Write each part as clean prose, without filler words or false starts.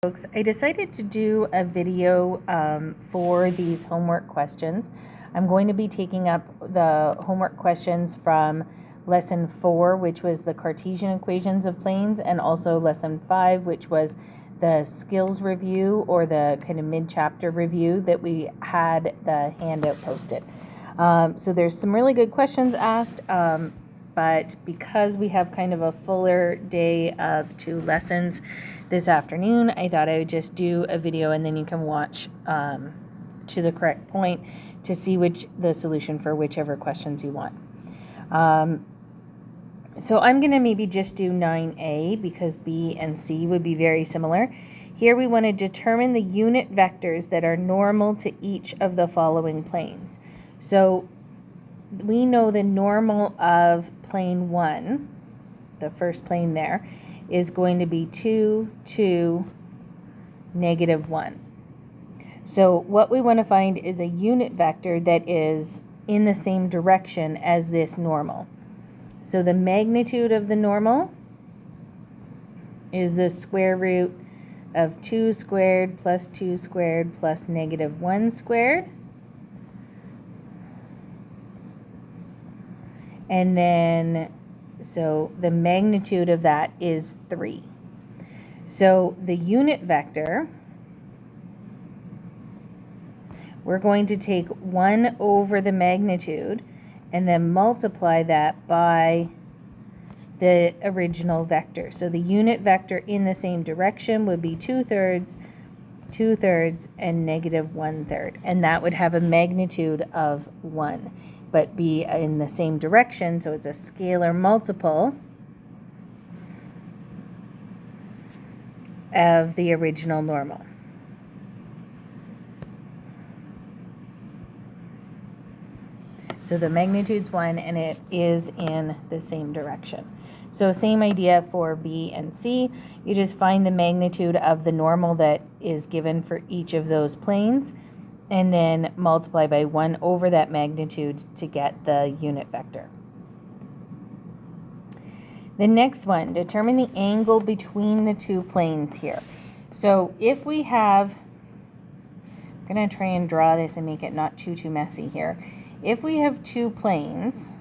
Folks, I decided to do a video for these homework questions. I'm going to be taking up the homework questions from lesson 4, which was the Cartesian equations of planes, and also lesson 5, which was the skills review, or the kind of mid-chapter review that we had the handout posted. So there's some really good questions asked, but because we have kind of a fuller day of 2 lessons this afternoon, I thought I would just do a video and then you can watch to the correct point to see the solution for whichever questions you want. So I'm going to maybe just do 9A because B and C would be very similar. Here we want to determine the unit vectors that are normal to each of the following planes. So we know the normal of plane 1, the first plane there, is going to be 2, 2, negative 1. So what we want to find is a unit vector that is in the same direction as this normal. So the magnitude of the normal is the square root of 2 squared plus 2 squared plus negative 1 squared. And then, so the magnitude of that is 3. So the unit vector, we're going to take 1 over the magnitude and then multiply that by the original vector. So the unit vector in the same direction would be 2/3, 2/3, and negative 1/3. And that would have a magnitude of 1. But be in the same direction, so it's a scalar multiple of the original normal. So the magnitude's 1 and it is in the same direction. So same idea for B and C. You just find the magnitude of the normal that is given for each of those planes, and then multiply by 1 over that magnitude to get the unit vector. The next one, determine the angle between the 2 planes here. So if we have, I'm going to try and draw this and make it not too messy here. If we have 2 planes,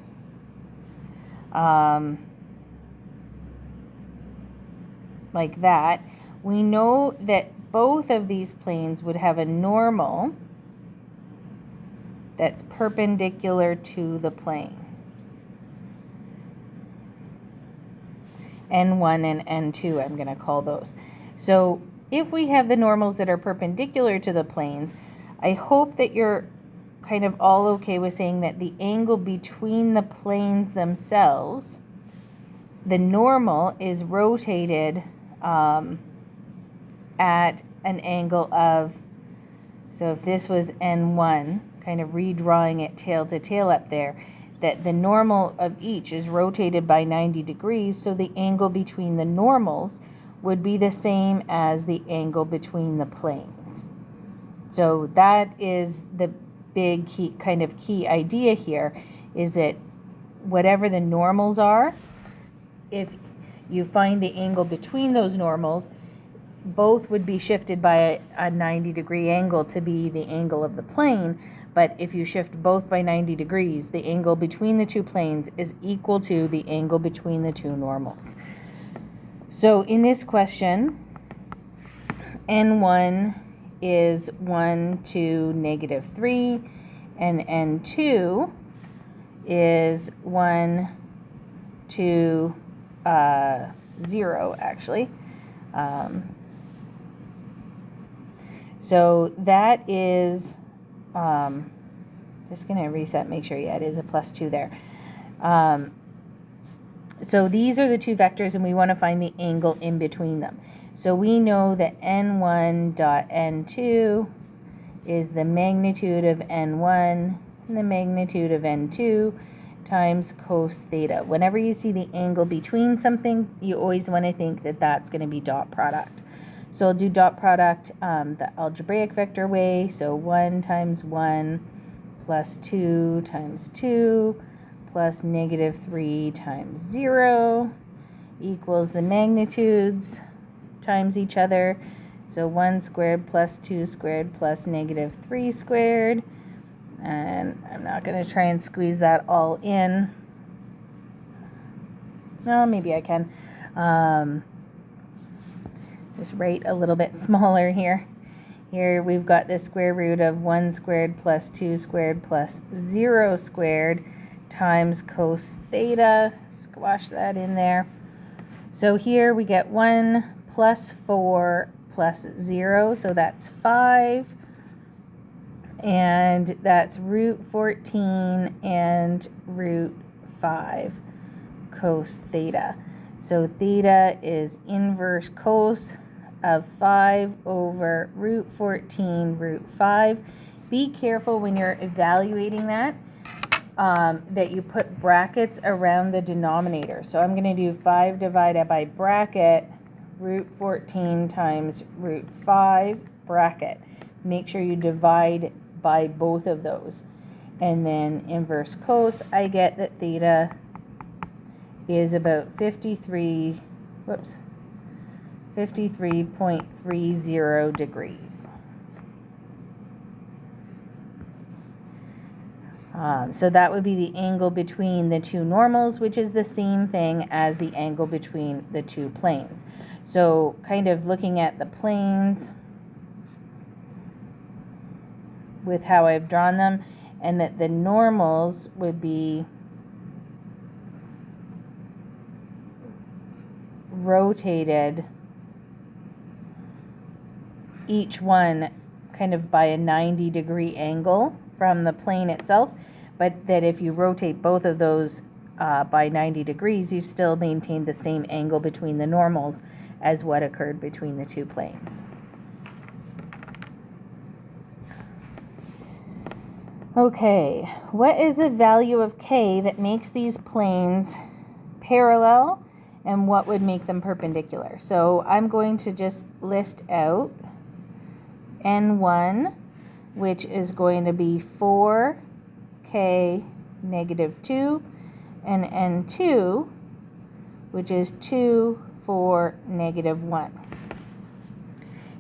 like that, we know that both of these planes would have a normal that's perpendicular to the plane. N1 and N2, I'm going to call those. So if we have the normals that are perpendicular to the planes, I hope that you're kind of all okay with saying that the angle between the planes themselves, the normal is rotated at an angle of, so if this was N1, kind of redrawing it tail to tail up there, that the normal of each is rotated by 90 degrees, so the angle between the normals would be the same as the angle between the planes. So that is the big key idea here, is that whatever the normals are, if you find the angle between those normals, both would be shifted by a 90-degree angle to be the angle of the plane. But if you shift both by 90 degrees, the angle between the 2 planes is equal to the angle between the 2 normals. So in this question, N1 is 1 to negative 3, and N2 is 1 to 0, actually. So that is, just going to reset, make sure, yeah, it is a +2 there. So these are the 2 vectors, and we want to find the angle in between them. So we know that N1 dot N2 is the magnitude of N1 and the magnitude of N2 times cos theta. Whenever you see the angle between something, you always want to think that that's going to be dot product. So I'll do dot product the algebraic vector way. So 1 times 1 plus 2 times 2 plus negative 3 times 0 equals the magnitudes times each other. So 1 squared plus 2 squared plus negative 3 squared. And I'm not going to try and squeeze that all in. No, maybe I can. Just write a little bit smaller here. Here we've got the square root of 1 squared plus 2 squared plus 0 squared times cos theta. Squash that in there. So here we get 1 plus 4 plus 0, so that's 5. And that's root 14 and root 5 cos theta. So theta is inverse cos of 5 over root 14 root 5. Be careful when you're evaluating that, that you put brackets around the denominator. So I'm going to do 5 divided by bracket root 14 times root 5 bracket. Make sure you divide by both of those. And then inverse cos, I get that theta is about 53.30 degrees. So that would be the angle between the two normals, which is the same thing as the angle between the two planes. So kind of looking at the planes with how I've drawn them, and that the normals would be rotated, each one kind of by a 90-degree angle from the plane itself, but that if you rotate both of those by 90 degrees, you've still maintained the same angle between the normals as what occurred between the two planes. Okay, what is the value of k that makes these planes parallel, and what would make them perpendicular? So I'm going to just list out n1, which is going to be 4k negative 2, and n2, which is 2, 4, negative 1.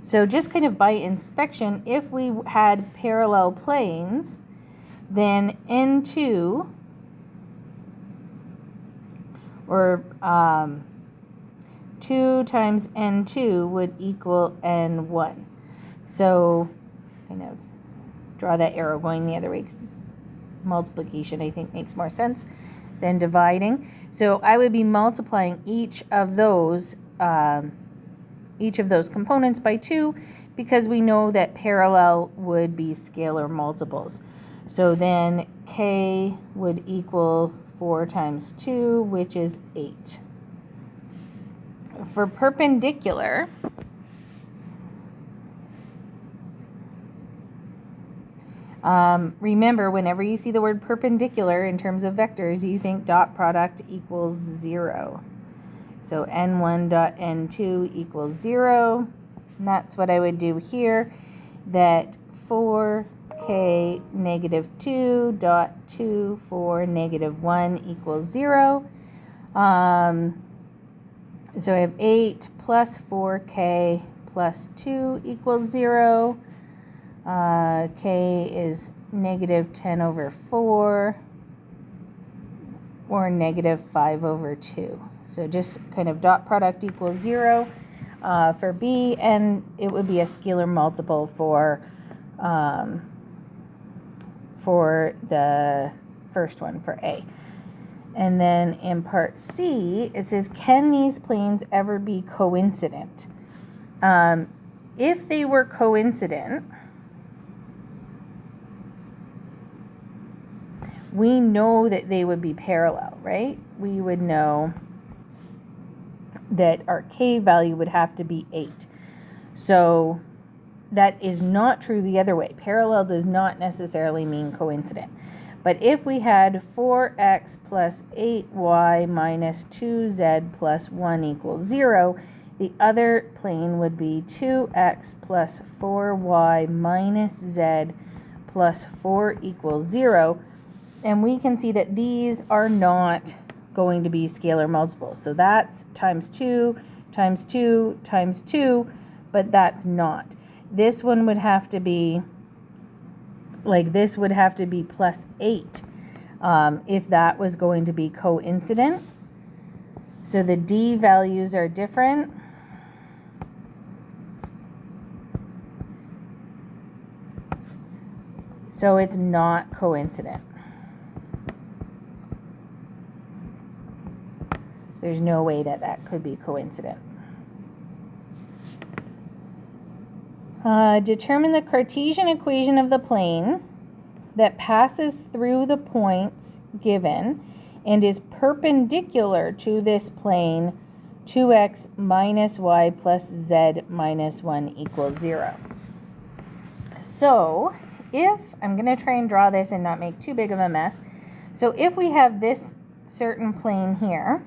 So just kind of by inspection, if we had parallel planes, then n2, or 2 times n2 would equal n1. So kind of draw that arrow going the other way, because multiplication I think makes more sense than dividing. So I would be multiplying each of those components by 2, because we know that parallel would be scalar multiples. So then k would equal 4 times 2, which is 8. For perpendicular, remember, whenever you see the word perpendicular in terms of vectors, you think dot product equals 0. So n1 dot n2 equals 0. And that's what I would do here, that 4k negative 2 dot 2 4 negative 1 equals 0. So I have 8 plus 4k plus 2 equals 0. K is negative 10 over 4, or negative 5 over 2. So just kind of dot product equals 0 for B, and it would be a scalar multiple for the first one, for A. And then in part C, it says, can these planes ever be coincident? If they were coincident, we know that they would be parallel, right? We would know that our k value would have to be 8. So that is not true the other way. Parallel does not necessarily mean coincident. But if we had 4x plus 8y minus 2z plus 1 equals 0, the other plane would be 2x plus 4y minus z plus 4 equals 0. And we can see that these are not going to be scalar multiples. So that's times 2 times 2 times 2, but that's not. This one would have to be, like this would have to be plus 8 if that was going to be coincident. So the D values are different. So it's not coincident. There's no way that that could be coincident. Determine the Cartesian equation of the plane that passes through the points given and is perpendicular to this plane 2x minus y plus z minus 1 equals 0. So if, I'm going to try and draw this and not make too big of a mess. So if we have this certain plane here,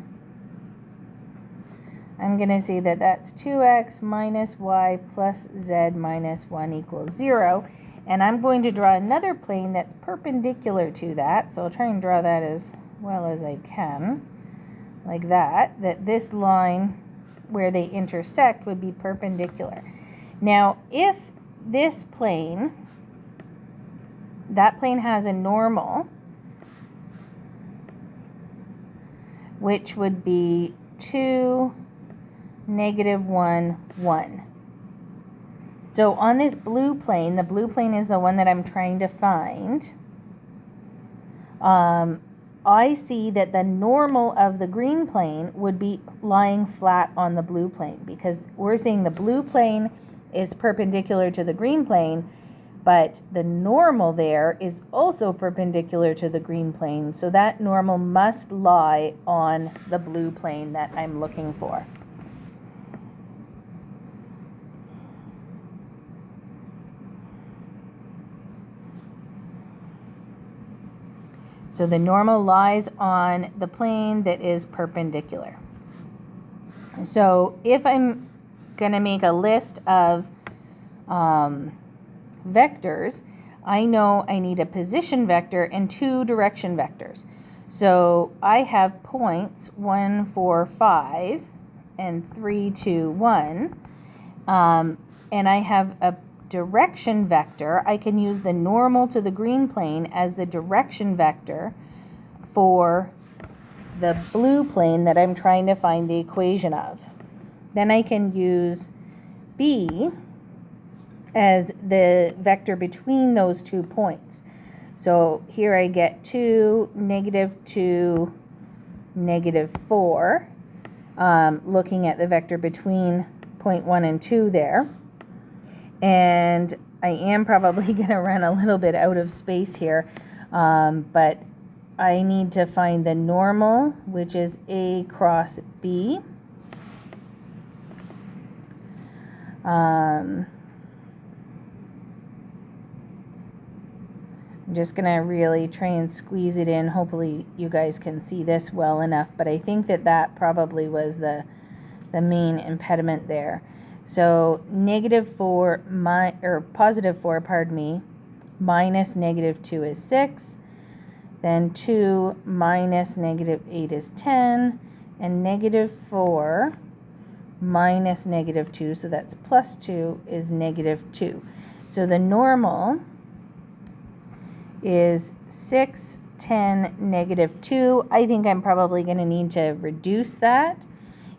I'm going to say that that's 2x minus y plus z minus 1 equals 0. And I'm going to draw another plane that's perpendicular to that. So I'll try and draw that as well as I can, like that. That this line where they intersect would be perpendicular. Now, if this plane, that plane has a normal, which would be 2, negative 1, 1. So on this blue plane, the blue plane is the one that I'm trying to find. I see that the normal of the green plane would be lying flat on the blue plane, because we're seeing the blue plane is perpendicular to the green plane, but the normal there is also perpendicular to the green plane. So that normal must lie on the blue plane that I'm looking for. So the normal lies on the plane that is perpendicular. So if I'm going to make a list of vectors, I know I need a position vector and 2 direction vectors. So I have points 1, 4, 5, and 3, 2, 1. And I have a direction vector. I can use the normal to the green plane as the direction vector for the blue plane that I'm trying to find the equation of. Then I can use B as the vector between those 2 points. So here I get 2, negative 2, negative 4, looking at the vector between point 1 and 2 there. And I am probably going to run a little bit out of space here, but I need to find the normal, which is A cross B. I'm just going to really try and squeeze it in. Hopefully you guys can see this well enough, but I think that that probably was the main impediment there. So negative 4, positive 4, pardon me, minus negative 2 is 6. Then 2 minus negative 8 is 10. And negative 4 minus negative 2, so that's plus 2, is negative 2. So the normal is 6, 10, negative 2. I think I'm probably going to need to reduce that.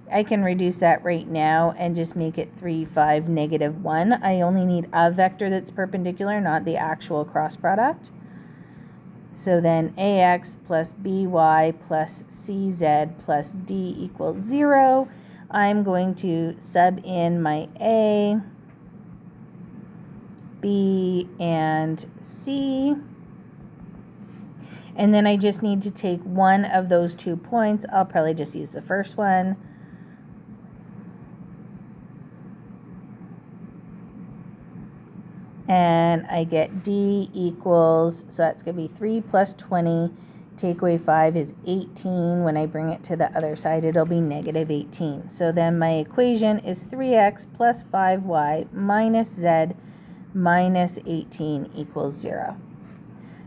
I can reduce that right now and just make it 3, 5, negative 1. I only need a vector that's perpendicular, not the actual cross product. So then AX plus BY plus CZ plus D equals 0. I'm going to sub in my A, B, and C. And then I just need to take one of those 2 points. I'll probably just use the first one. And I get D equals, so that's going to be 3 plus 20, take away 5 is 18. When I bring it to the other side, it'll be negative 18. So then my equation is 3x plus 5y minus z minus 18 equals 0.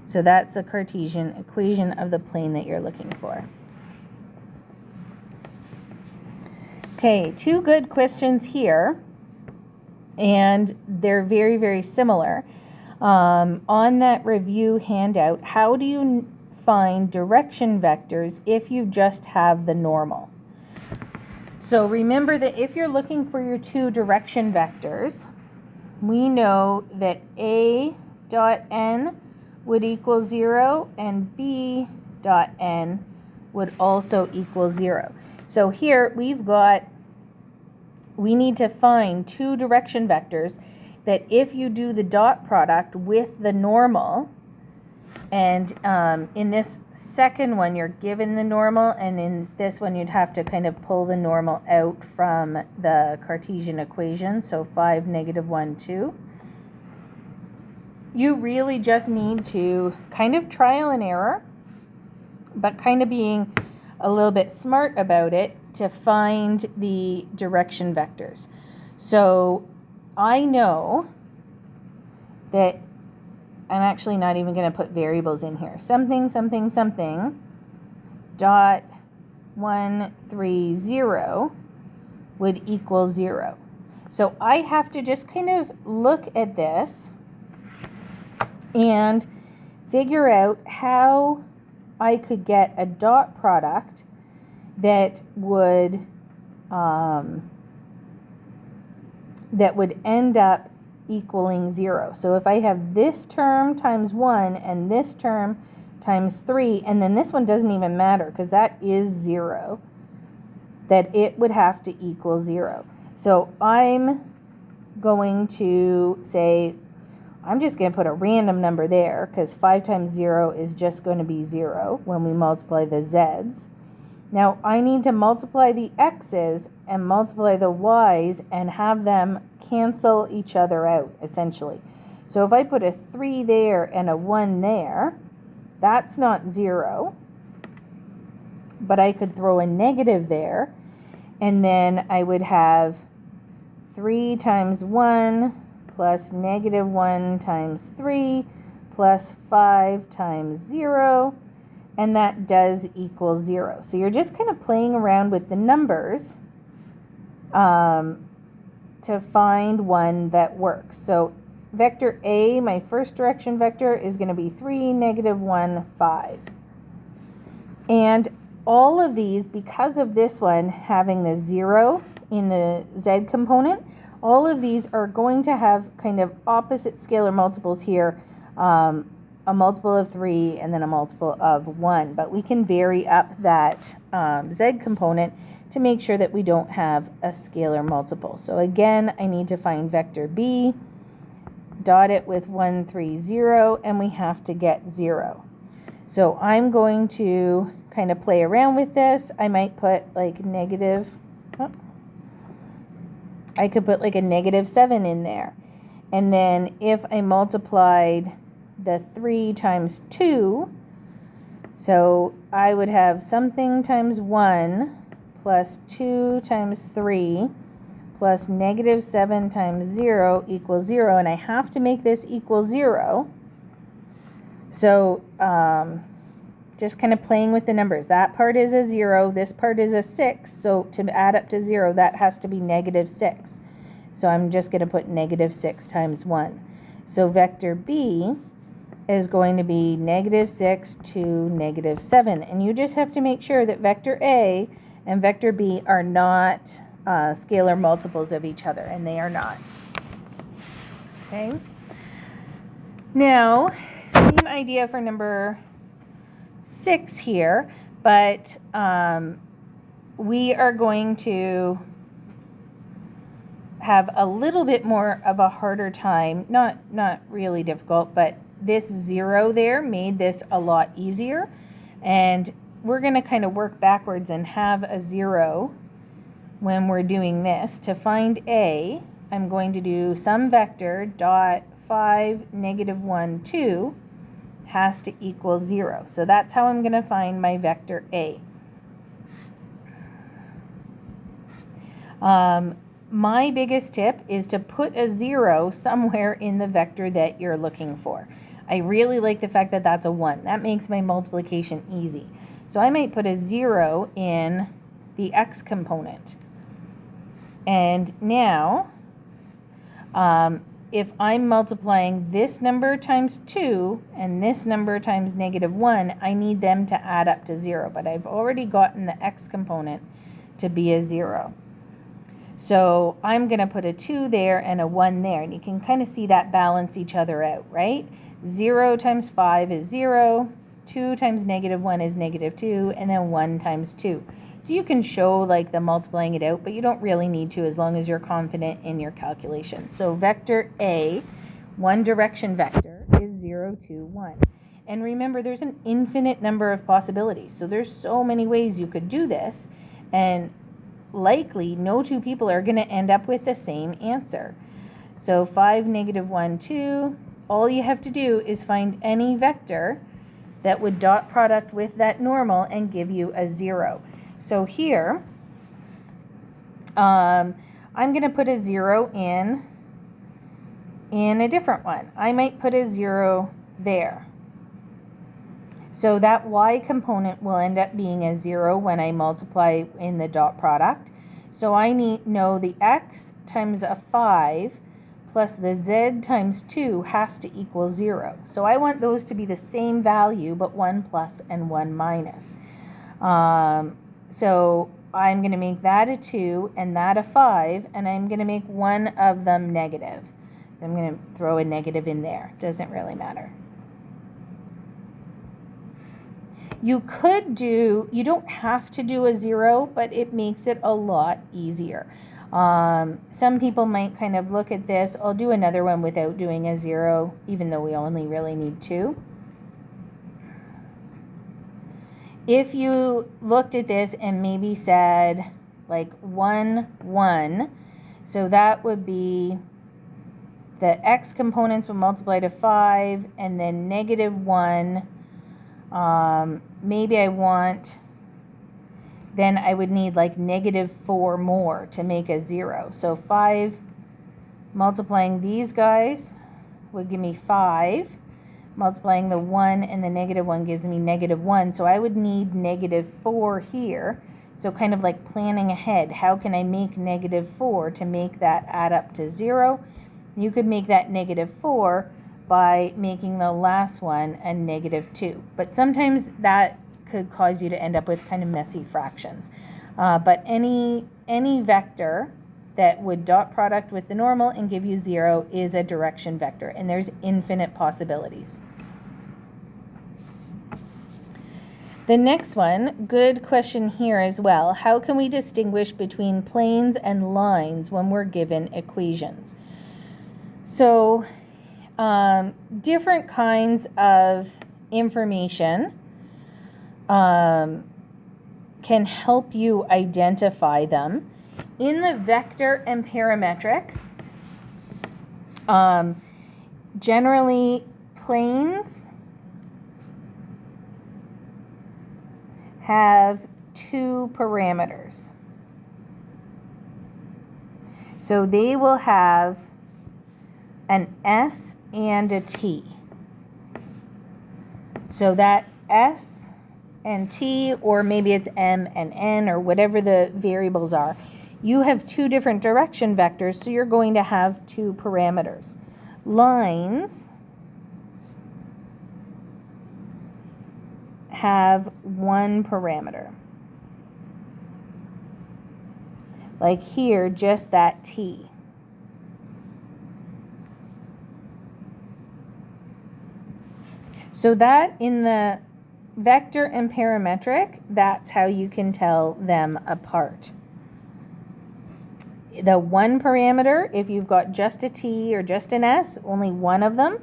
So that's the Cartesian equation of the plane that you're looking for. Okay, 2 good questions here. and they're very, very similar. On that review handout, how do you find direction vectors if you just have the normal? So remember that if you're looking for your two direction vectors, we know that A dot n would equal 0 and B dot n would also equal 0. So here we need to find two direction vectors that if you do the dot product with the normal, and in this second one you're given the normal, and in this one you'd have to kind of pull the normal out from the Cartesian equation, so 5, -1, 2. You really just need to kind of trial and error, but kind of being a little bit smart about it to find the direction vectors. So I know that I'm actually not even going to put variables in here. Something, something, something, dot 1, 3, 0 would equal 0. So I have to just kind of look at this and figure out how I could get a dot product that would end up equaling 0. So if I have this term times 1 and this term times 3, and then this one doesn't even matter because that is 0, that it would have to equal 0. So I'm going to say, I'm just going to put a random number there because 5 times 0 is just going to be 0 when we multiply the z's. Now I need to multiply the x's and multiply the y's and have them cancel each other out, essentially. So if I put a 3 there and a 1 there, that's not 0. But I could throw a negative there, and then I would have 3 times 1 plus -1 times 3 plus 5 times 0. And that does equal 0. So you're just kind of playing around with the numbers to find one that works. So vector A, my first direction vector, is going to be 3, -1, 5. And all of these, because of this one having the 0 in the z component, all of these are going to have kind of opposite scalar multiples here. A multiple of 3 and then a multiple of 1, but we can vary up that z component to make sure that we don't have a scalar multiple. So again, I need to find vector B, dot it with 1, 3, 0, and we have to get 0. So I'm going to kind of play around with this. I might put like negative, I could put like a -7 in there. And then if I multiplied the 3 times 2, so I would have something times 1 plus 2 times 3 plus -7 times 0 equals 0, and I have to make this equal 0. So just kind of playing with the numbers. That part is a 0, this part is a 6, so to add up to 0, that has to be -6. So I'm just going to put -6 times 1. So vector B is going to be -6 to -7. And you just have to make sure that vector A and vector B are not scalar multiples of each other, and they are not. Okay. Now, same idea for number 6 here, but we are going to have a little bit more of a harder time, not really difficult, but this 0 there made this a lot easier, and we're going to kind of work backwards and have a 0 when we're doing this. To find A, I'm going to do some vector dot 5, -1, 2 has to equal 0. So that's how I'm going to find my vector A. My biggest tip is to put a 0 somewhere in the vector that you're looking for. I really like the fact that that's a 1. That makes my multiplication easy. So I might put a 0 in the x component. And now If I'm multiplying this number times 2 and this number times -1, I need them to add up to 0, but I've already gotten the x component to be a 0. So I'm going to put a 2 there and a 1 there, and you can kind of see that balance each other out, right? 0 times 5 is 0, 2 times -1 is -2, and then 1 times 2. So you can show like the multiplying it out, but you don't really need to as long as you're confident in your calculations. So vector A, one direction vector, is 0, 2, 1. And remember, there's an infinite number of possibilities. So there's so many ways you could do this, and likely no two people are going to end up with the same answer. So 5, -1, 2, all you have to do is find any vector that would dot product with that normal and give you a 0. So here, I'm going to put a 0 in a different one. I might put a 0 there. So that y component will end up being a 0 when I multiply in the dot product. So I know the x times a 5 plus the z times 2 has to equal 0. So I want those to be the same value, but 1 plus and 1 minus. So I'm going to make that a 2 and that a 5, and I'm going to make one of them negative. I'm going to throw a negative in there. Doesn't really matter. You don't have to do a 0, but it makes it a lot easier. Some people might kind of look at this. I'll do another one without doing a 0, even though we only really need 2. If you looked at this and maybe said like 1, 1, so that would be the x components would multiply to 5 and then -1. Maybe then I would need like -4 more to make a 0. So 5 multiplying these guys would give me 5. Multiplying the 1 and the -1 gives me -1. So I would need -4 here. So kind of like planning ahead. How can I make -4 to make that add up to 0? You could make that -4 by making the last one a -2. But sometimes that could cause you to end up with kind of messy fractions. But any vector that would dot product with the normal and give you 0 is a direction vector, and there's infinite possibilities. The next one, good question here as well. How can we distinguish between planes and lines when we're given equations? So different kinds of information can help you identify them. In the vector and parametric, generally planes have 2 parameters. So they will have an S and a T. So that S and T, or maybe it's M and N, or whatever the variables are, you have 2 different direction vectors, so you're going to have 2 parameters. Lines have 1 parameter. Like here, just that T. So that in the vector and parametric, that's how you can tell them apart. The 1 parameter, if you've got just a T or just an S, only one of them,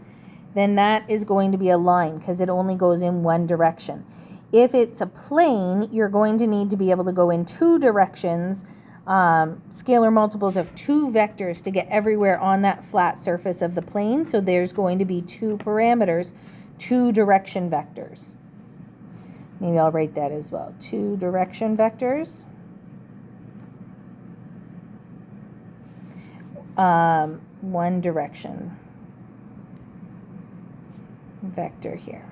then that is going to be a line because it only goes in one direction. If it's a plane, you're going to need to be able to go in 2 directions, scalar multiples of 2 vectors to get everywhere on that flat surface of the plane. So there's going to be 2 parameters, 2 direction vectors. Maybe I'll write that as well. 2 direction vectors. 1 direction vector here.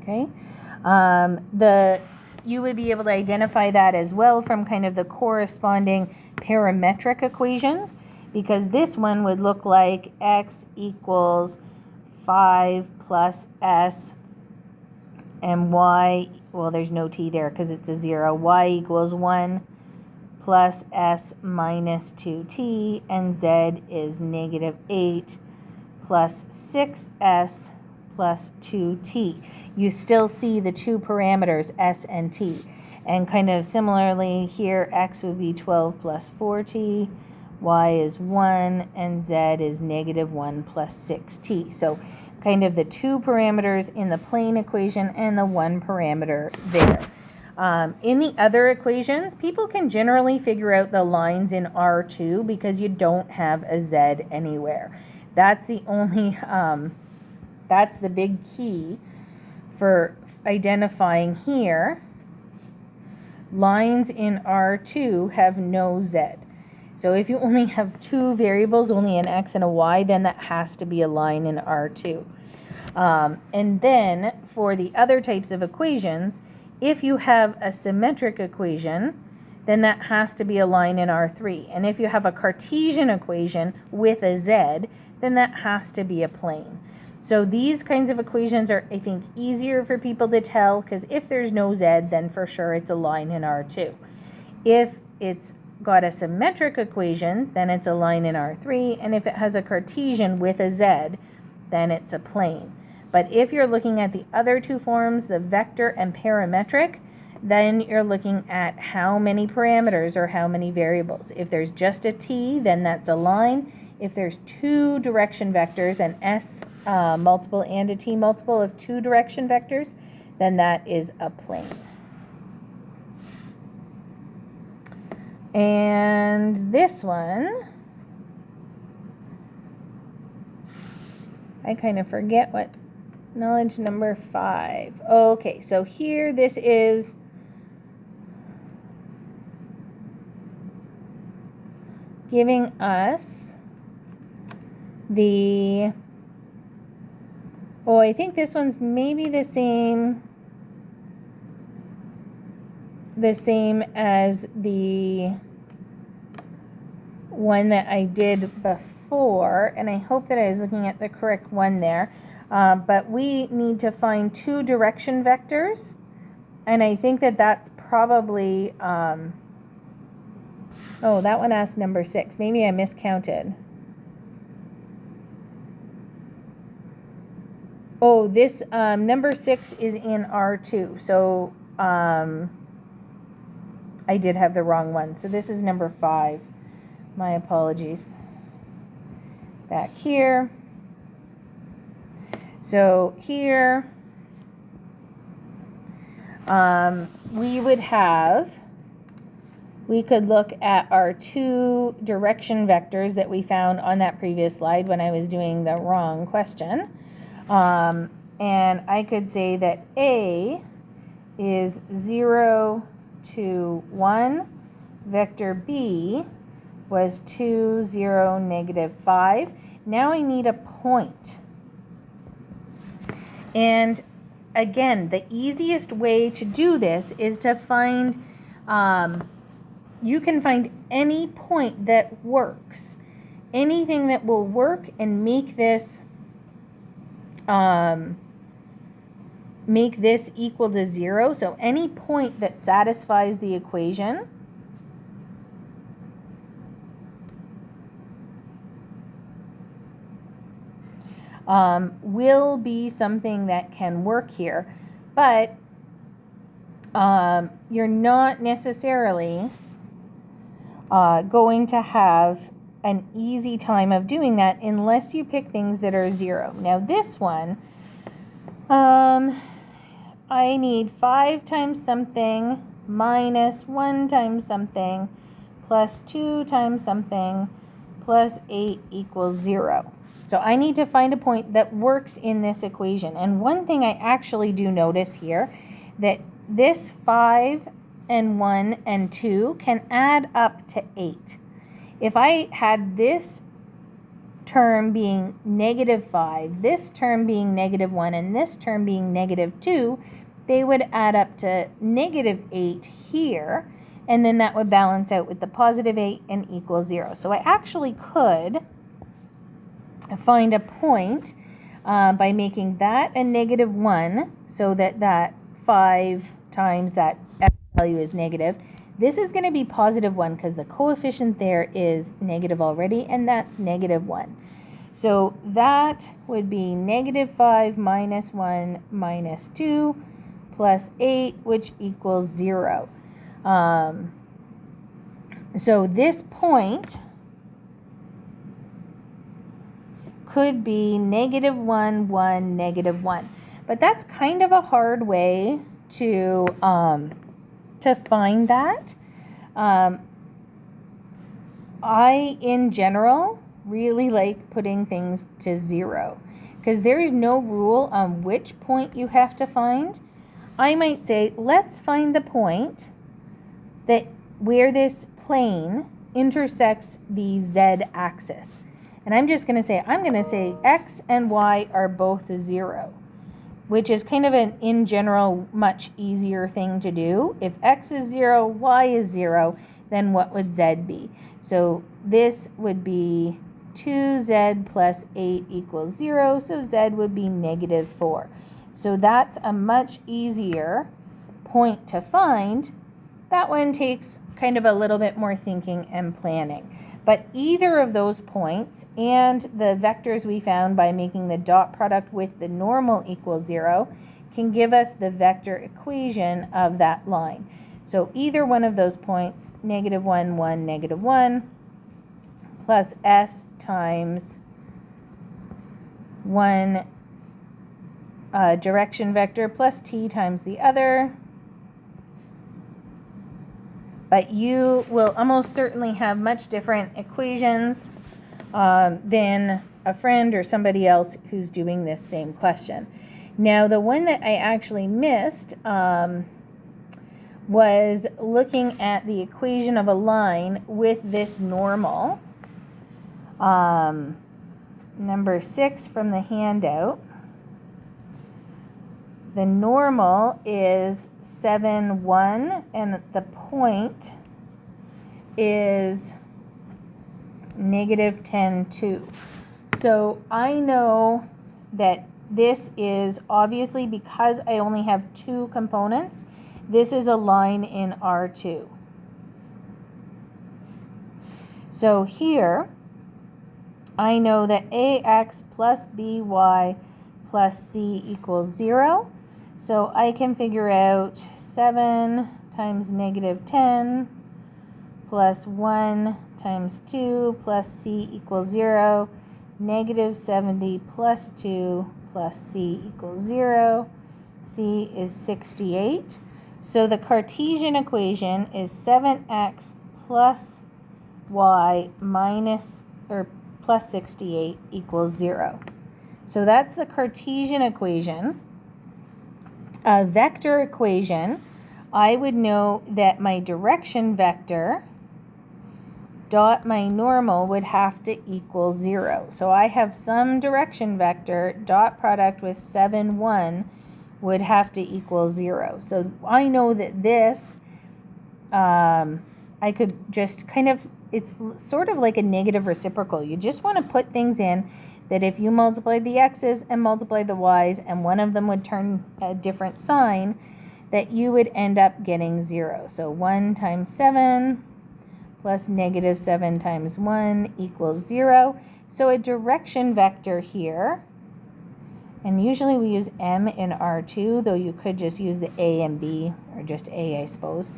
Okay. You would be able to identify that as well from kind of the corresponding parametric equations. because this one would look like x equals 5 plus s, and y, well, there's no t there because it's a 0. Y equals 1 plus s minus 2t, and z is negative 8 plus 6s plus 2t. You still see the two parameters, s and t. And kind of similarly here, x would be 12 plus 4t, y is 1, and z is negative 1 plus 6t. So kind of the two parameters in the plane equation and the one parameter there. In the other equations, people can generally figure out the lines in R2 because you don't have a z anywhere. That's the only, that's the big key for identifying here. Lines in R2 have no z. So if you only have two variables, only an x and a y, then that has to be a line in R2. And then for the other types of equations, if you have a symmetric equation, then that has to be a line in R3. And if you have a Cartesian equation with a z, then that has to be a plane. So these kinds of equations are, I think, easier for people to tell, because if there's no z, then for sure it's a line in R2. If it's got a symmetric equation, then it's a line in R3, and if it has a Cartesian with a z, then it's a plane. But if you're looking at the other two forms, the vector and parametric, then you're looking at how many parameters or how many variables. If there's just a t, then that's a line. If there's two direction vectors, an s multiple and a t multiple of two direction vectors, then that is a plane. And this one, I kind of forget what knowledge number 5. Okay, so here this is giving us the, oh, I think this one's maybe the same as the one that I did before, and I hope that I was looking at the correct one there. But we need to find two direction vectors, and I think that that's probably, oh, that one asked number 6. Maybe I miscounted. Oh, this number 6 is in R2, so I did have the wrong one. So this is number 5. My apologies. Back here. So here we could look at our two direction vectors that we found on that previous slide when I was doing the wrong question. And I could say that A is 0, 2, 1. Vector B was 2, 0, negative 5. Now I need a point. And again, the easiest way to do this is to find, you can find any point that works. Anything that will work and make this equal to 0. So any point that satisfies the equation will be something that can work here, but you're not necessarily going to have an easy time of doing that unless you pick things that are 0. Now this one, I need 5 times something minus 1 times something plus 2 times something plus 8 equals 0. So I need to find a point that works in this equation. And one thing I actually do notice here, that this 5 and 1 and 2 can add up to 8. If I had this term being negative 5, this term being negative 1, and this term being negative 2, they would add up to negative 8 here. and then that would balance out with the positive 8 and equal 0. So I actually could find a point by making that a negative 1, so that 5 times that x value is negative. This is going to be positive 1 because the coefficient there is negative already, and that's negative 1. So that would be negative 5 minus 1 minus 2 plus 8, which equals 0. So this point could be negative 1, 1, negative 1. But that's kind of a hard way to find that. I, in general, really like putting things to 0 because there is no rule on which point you have to find. I might say, let's find the point that where this plane intersects the z-axis. And I'm going to say x and y are both 0, which is kind of an, in general, much easier thing to do. If x is 0, y is 0, then what would z be? So this would be 2z plus 8 equals 0, so z would be negative 4. So that's a much easier point to find. That one takes kind of a little bit more thinking and planning. But either of those points and the vectors we found by making the dot product with the normal equal 0 can give us the vector equation of that line. So either one of those points, negative 1, 1, negative 1, plus s times 1 direction vector plus t times the other. But you will almost certainly have much different equations than a friend or somebody else who's doing this same question. Now, the one that I actually missed was looking at the equation of a line with this normal. Number 6 from the handout. The normal is 7, 1, and the point is negative 10, 2. So I know that this is obviously, because I only have 2 components, this is a line in R2. So here, I know that ax plus by plus c equals 0. So I can figure out 7 times negative 10 plus 1 times 2 plus c equals 0. Negative 70 plus 2 plus c equals 0. C is 68. So the Cartesian equation is 7x plus y minus or plus 68 equals 0. So that's the Cartesian equation. A vector equation, I would know that my direction vector dot my normal would have to equal 0. So I have some direction vector, dot product with 7, 1 would have to equal 0. So I know that this, I could just kind of, it's sort of like a negative reciprocal. You just want to put things in that if you multiply the x's and multiply the y's and one of them would turn a different sign, that you would end up getting 0. So 1 times 7 plus negative 7 times 1 equals 0. So a direction vector here, and usually we use m in R2, though you could just use the a and b, or just a, I suppose,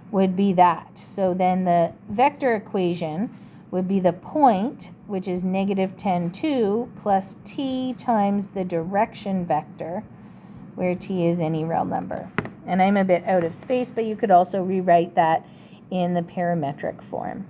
would be that. So then the vector equation would be the point, which is negative 10, 2, plus t times the direction vector, where t is any real number. And I'm a bit out of space, but you could also rewrite that in the parametric form.